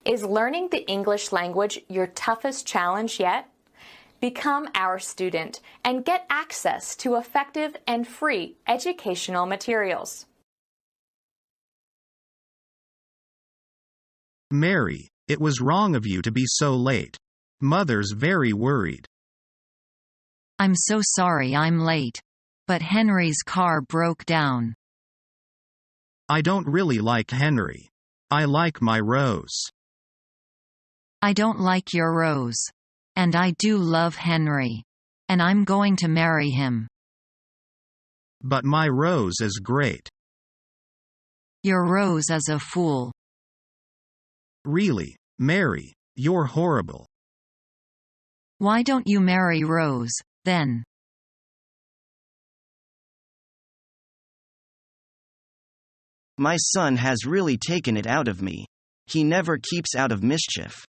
Is learning the English language your toughest challenge yet? Become our student and get access to effective and free educational materials. Mary, it was wrong of you to be so late. Mother's very worried. I'm so sorry I'm late. But Henry's car broke down. I don't really like Henry. I like my Rose. I don't like your Rose. And I do love Henry. And I'm going to marry him. But my Rose is great. Your Rose is a fool. Really, Mary, you're horrible. Why don't you marry Rose, then? My son has really taken it out of me. He never keeps out of mischief.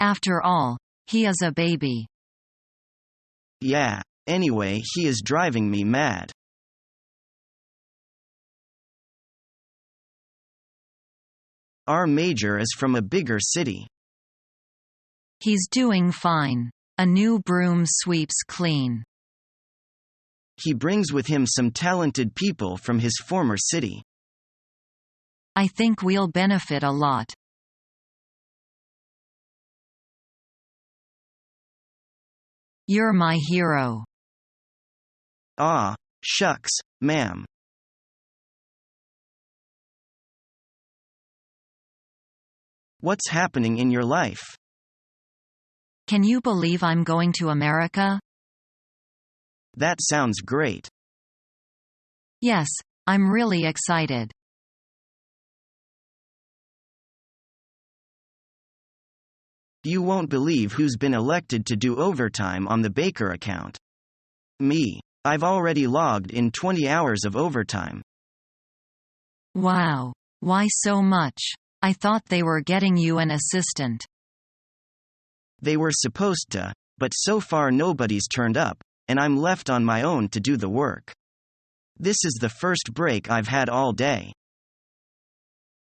After all, he is a baby. Yeah, anyway, he is driving me mad. Our major is from a bigger city. He's doing fine. A new broom sweeps clean. He brings with him some talented people from his former city. I think we'll benefit a lot. You're my hero. Ah, shucks, ma'am. What's happening in your life? Can you believe I'm going to America? That sounds great. Yes, I'm really excited. You won't believe who's been elected to do overtime on the Baker account. Me. I've already logged in 20 hours of overtime. Wow. Why so much? I thought they were getting you an assistant. They were supposed to, but so far nobody's turned up, and I'm left on my own to do the work. This is the first break I've had all day.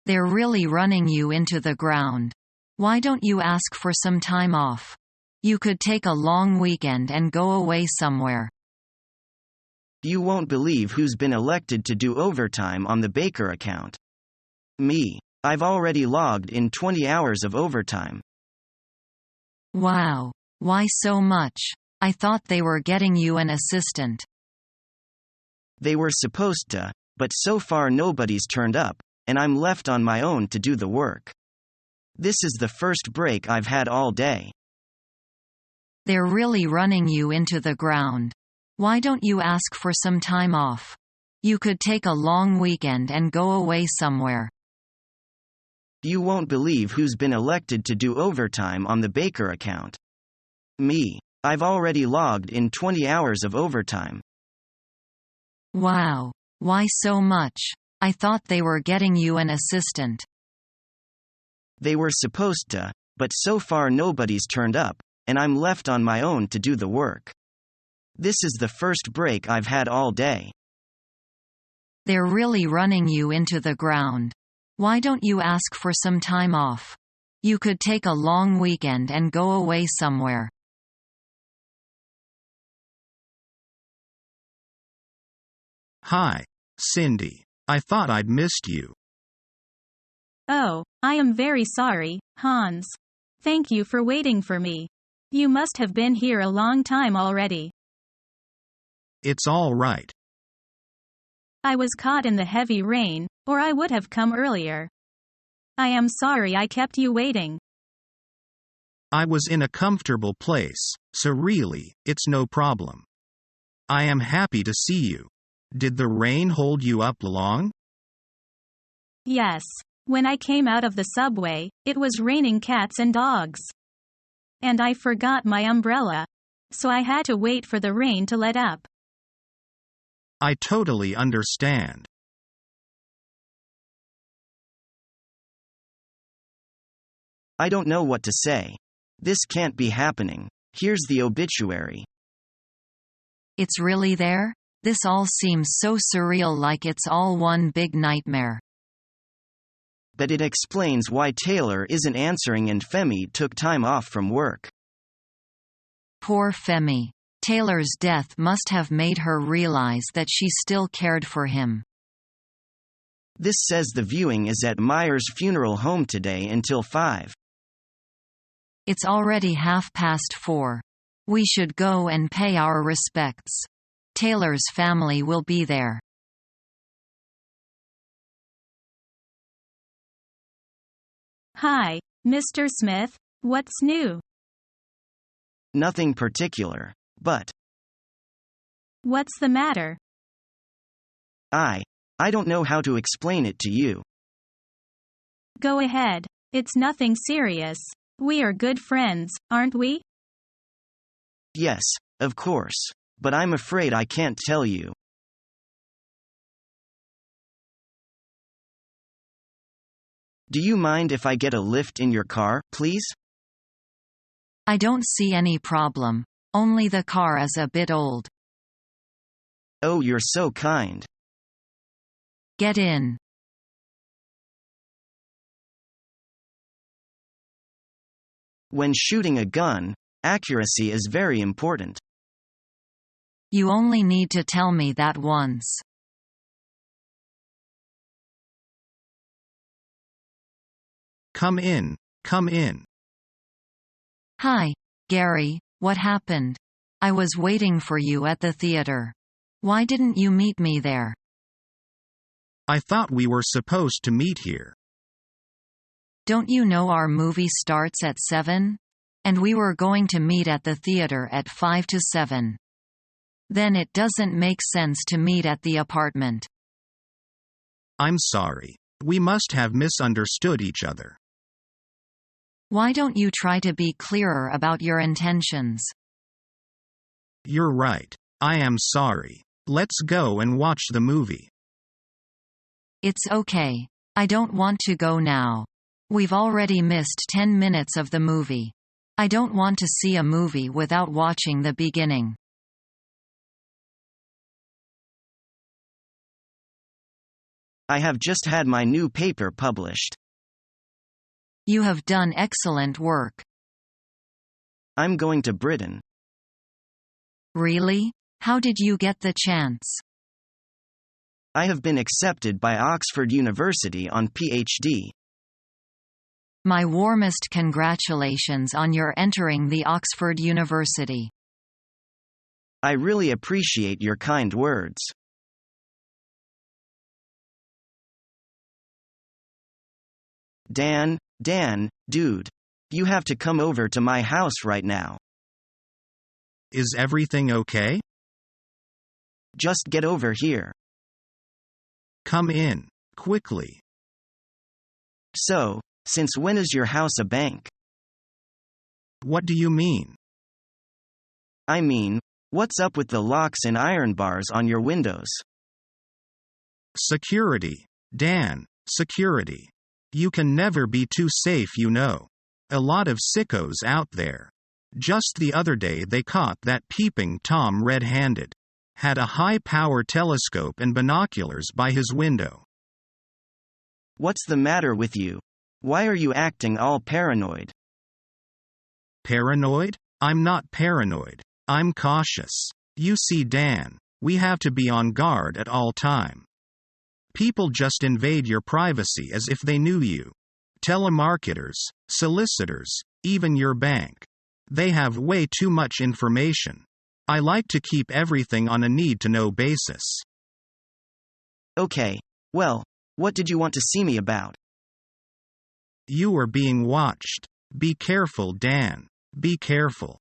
They're really running you into the ground. Why don't you ask for some time off? You could take a long weekend and go away somewhere. You won't believe who's been elected to do overtime on the Baker account. Me. I've already logged in 20 hours of overtime. Wow. Why so much? I thought they were getting you an assistant. They were supposed to, but so far nobody's turned up, and I'm left on my own to do the work. This is the first break I've had all day. They're really running you into the ground. Why don't you ask for some time off? You could take a long weekend and go away somewhere. You won't believe who's been elected to do overtime on the Baker account. Me. I've already logged in 20 hours of overtime. Wow. Why so much? I thought they were getting you an assistant. They were supposed to, but so far nobody's turned up, and I'm left on my own to do the work. This is the first break I've had all day. They're really running you into the ground. Why don't you ask for some time off? You could take a long weekend and go away somewhere. Hi, Cindy. I thought I'd missed you. Oh, I am very sorry, Hans. Thank you for waiting for me. You must have been here a long time already. It's all right. I was caught in the heavy rain, or I would have come earlier. I am sorry I kept you waiting. I was in a comfortable place, so really, it's no problem. I am happy to see you. Did the rain hold you up long? Yes. When I came out of the subway, it was raining cats and dogs. And I forgot my umbrella. So I had to wait for the rain to let up. I totally understand. I don't know what to say. This can't be happening. Here's the obituary. It's really there? This all seems so surreal, like it's all one big nightmare. but it explains why Taylor isn't answering and Femi took time off from work. Poor Femi. Taylor's death must have made her realize that she still cared for him. This says the viewing is at Meyer's funeral home today until 5. It's already 4:30. We should go and pay our respects. Taylor's family will be there. Hi, Mr. Smith, what's new? Nothing particular, but What's the matter? I don't know how to explain it to you. Go ahead. It's nothing serious. We are good friends, aren't we? Yes, of course. But I'm afraid I can't tell you. Do you mind if I get a lift in your car, please? I don't see any problem. Only the car is a bit old. Oh, you're so kind. Get in. When shooting a gun, accuracy is very important. You only need to tell me that once. Come in, come in. Hi, Gary, what happened? I was waiting for you at the theater. Why didn't you meet me there? I thought we were supposed to meet here. Don't you know our movie starts at 7? And we were going to meet at the theater at 5 to 7. Then it doesn't make sense to meet at the apartment. I'm sorry. We must have misunderstood each other. Why don't you try to be clearer about your intentions? You're right. I am sorry. Let's go and watch the movie. It's okay. I don't want to go now. We've already missed 10 minutes of the movie. I don't want to see a movie without watching the beginning. I have just had my new paper published. You have done excellent work. I'm going to Britain. Really? How did you get the chance? I have been accepted by Oxford University on PhD. My warmest congratulations on your entering the Oxford University. I really appreciate your kind words. Dan, dude. You have to come over to my house right now. Is everything okay? Just get over here. Come in, quickly. So, since when is your house a bank? What do you mean? I mean, what's up with the locks and iron bars on your windows? Security, Dan, security. You can never be too safe, you know. A lot of sickos out there. Just the other day they caught that peeping Tom red-handed. Had a high-power telescope and binoculars by his window. What's the matter with you? Why are you acting all paranoid? Paranoid? I'm not paranoid. I'm cautious. You see, Dan, we have to be on guard at all time. People just invade your privacy as if they knew you. Telemarketers, solicitors, even your bank. They have way too much information. I like to keep everything on a need-to-know basis. Okay, well, what did you want to see me about? You are being watched. Be careful, Dan. Be careful.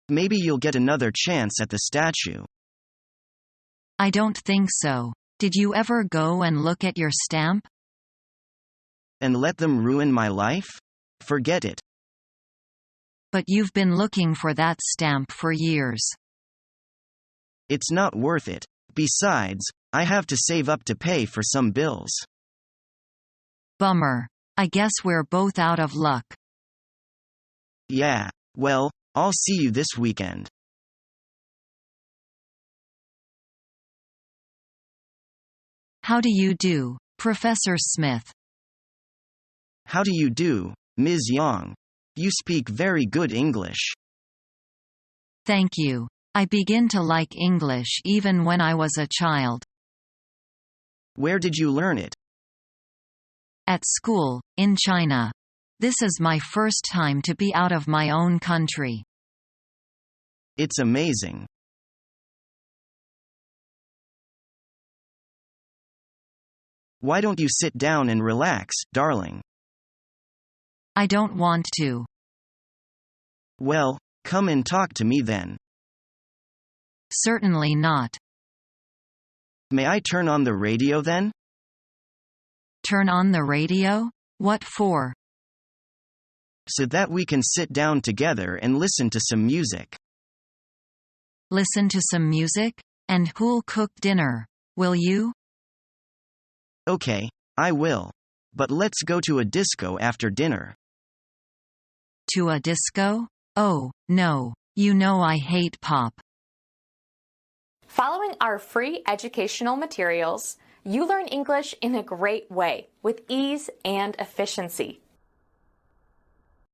Maybe you'll get another chance at the statue. I don't think so. Did you ever go and look at your stamp? And let them ruin my life? Forget it. But you've been looking for that stamp for years. It's not worth it. Besides, I have to save up to pay for some bills. Bummer. I guess we're both out of luck. Yeah, well, I'll see you this weekend. How do you do, Professor Smith? How do you do, Ms. Yang? You speak very good English. Thank you. I begin to like English even when I was a child. Where did you learn it? At school, in China. This is my first time to be out of my own country. It's amazing. Why don't you sit down and relax, darling? I don't want to. Well, come and talk to me then. Certainly not. May I turn on the radio then? Turn on the radio? What for? So that we can sit down together and listen to some music. Listen to some music? And who'll cook dinner? Will you? Okay, I will. But let's go to a disco after dinner. To a disco? Oh, no. You know I hate pop. Following our free educational materials, you learn English in a great way with ease and efficiency.